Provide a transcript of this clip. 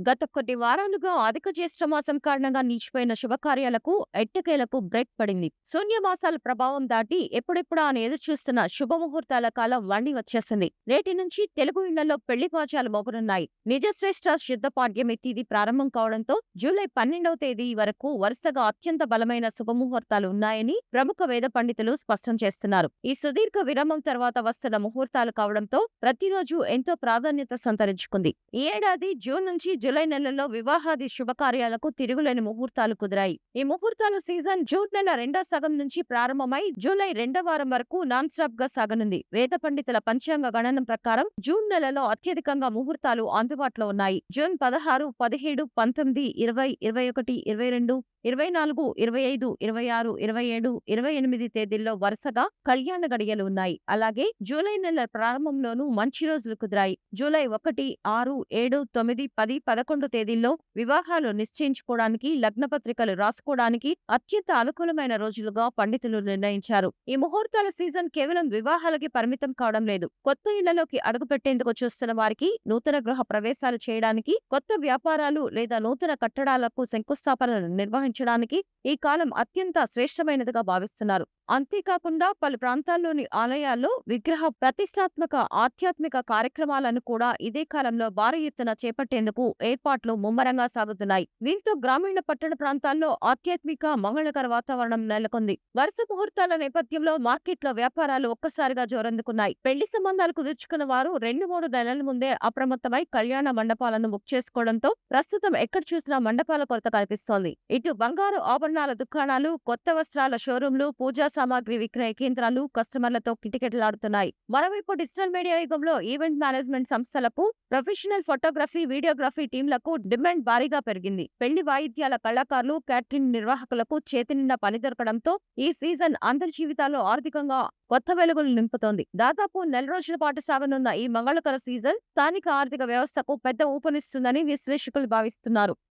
గత కొన్ని వారాలుగా అధిక జ్యేష్ఠ మాసం కారణంగా నిలిచిపోయిన శుభకార్యాలకు ఎట్టకేలకు బ్రేక్ పడింది. శూన్యమాసాల ప్రభావం దాటి ఎప్పుడెప్పుడా అని ఎదురుచూస్తున్న శుభముహూర్తాల కాలం వండి వచ్చేసింది. నేటి నుంచి తెలుగు ఇళ్లలో పెళ్లి వాచాలు మోగనున్నాయి. నిజశ్రేష్ఠ శుద్ధ పాడ్యమి తేదీ ప్రారంభం కావడంతో జూలై 12వ తేదీ వరకు వరుసగా అత్యంత బలమైన శుభముహూర్తాలు ఉన్నాయని ప్రముఖ వేద పండితులు స్పష్టం చేస్తున్నారు. ఈ సుదీర్ఘ విరామం తర్వాత వస్తున్న ముహూర్తాలు కావడంతో ప్రతిరోజు ఎంతో ప్రాధాన్యత సంతరించుకుంది. ఈ ఏడాది జూన్ నుంచి జూలై నెలల్లో వివాహాది శుభకార్యాలకు తిరుగులేని ముహూర్తాలు కుదిరాయి. ఈ ముహూర్తాల సీజన్ జూన్ నెల రెండో సగం నుంచి ప్రారంభమై జూలై రెండో వారం వరకు నాన్ స్టాప్ గా సాగనుంది. వేద పండితుల పంచాంగ గణనం ప్రకారం జూన్ నెలలో అత్యధికంగా ముహూర్తాలు అందుబాటులో ఉన్నాయి. జూన్ 16, 17, 19, 20, 21, 22, 24, 25, 26, 27, 28 తేదీల్లో వరుసగా కళ్యాణ గడియలు ఉన్నాయి. అలాగే జూలై నెల ప్రారంభంలోనూ మంచి రోజులు కుదిరాయి. జూలై 1, 6, 7, 9, 10, 11 తేదీల్లో వివాహాలు నిశ్చయించుకోవడానికి, లగ్న పత్రికలు రాసుకోవడానికి అత్యంత అనుకూలమైన రోజులుగా పండితులు నిర్ణయించారు. ఈ ముహూర్తాల సీజన్ కేవలం వివాహాలకి పరిమితం కావడం లేదు. కొత్త ఇళ్లలోకి అడుగుపెట్టేందుకు చూస్తున్న వారికి, నూతన గృహ ప్రవేశాలు చేయడానికి, కొత్త వ్యాపారాలు లేదా నూతన కట్టడాలకు శంకుస్థాపనలు నిర్వహించడానికి ఈ కాలం అత్యంత శ్రేష్టమైనదిగా భావిస్తున్నారు. అంతేకాకుండా పలు ప్రాంతాల్లోని ఆలయాల్లో విగ్రహ ప్రతిష్టాత్మక ఆధ్యాత్మిక కార్యక్రమాలను కూడా ఇదే కాలంలో భారీ ఎత్తున చేపట్టేందుకు ఏర్పాట్లు ముమ్మరంగా సాగుతున్నాయి. దీంతో గ్రామీణ పట్టణ ప్రాంతాల్లో ఆధ్యాత్మిక మంగళకర వాతావరణం నెలకొంది. వరుస ముహూర్తాల నేపథ్యంలో మార్కెట్లో వ్యాపారాలు ఒక్కసారిగా జోరందుకున్నాయి. పెళ్లి సంబంధాలు కుదుర్చుకున్న వారు 2-3 నెలల ముందే అప్రమత్తమై కళ్యాణ మండపాలను బుక్ చేసుకోవడంతో ప్రస్తుతం ఎక్కడ చూసినా మండపాల కొరత కనిపిస్తోంది. ఇటు బంగారు ఆభరణాల దుకాణాలు, కొత్త వస్త్రాల షోరూంలు, పూజా సామాగ్రి విక్రయ కేంద్రాలు కస్టమర్లతో కిటకిటలాడుతున్నాయి. మరోవైపు డిజిటల్ మీడియా యుగంలో ఈవెంట్ మేనేజ్మెంట్ సంస్థలకు, ప్రొఫెషనల్ ఫోటోగ్రఫీ, వీడియోగ్రఫీ టీంలకు డిమాండ్ భారీగా పెరిగింది. పెళ్లి వాయిద్యాల కళాకారులు, క్యాటరింగ్ నిర్వాహకులకు చేతినిండా పని దొరకడంతో ఈ సీజన్ అందరి జీవితాల్లో ఆర్థికంగా కొత్త వెలుగులు నింపుతోంది. దాదాపు నెల రోజుల పాటు సాగనున్న ఈ మంగళకర సీజన్ స్థానిక ఆర్థిక వ్యవస్థకు పెద్ద ఊపునిస్తుందని విశ్లేషకులు భావిస్తున్నారు.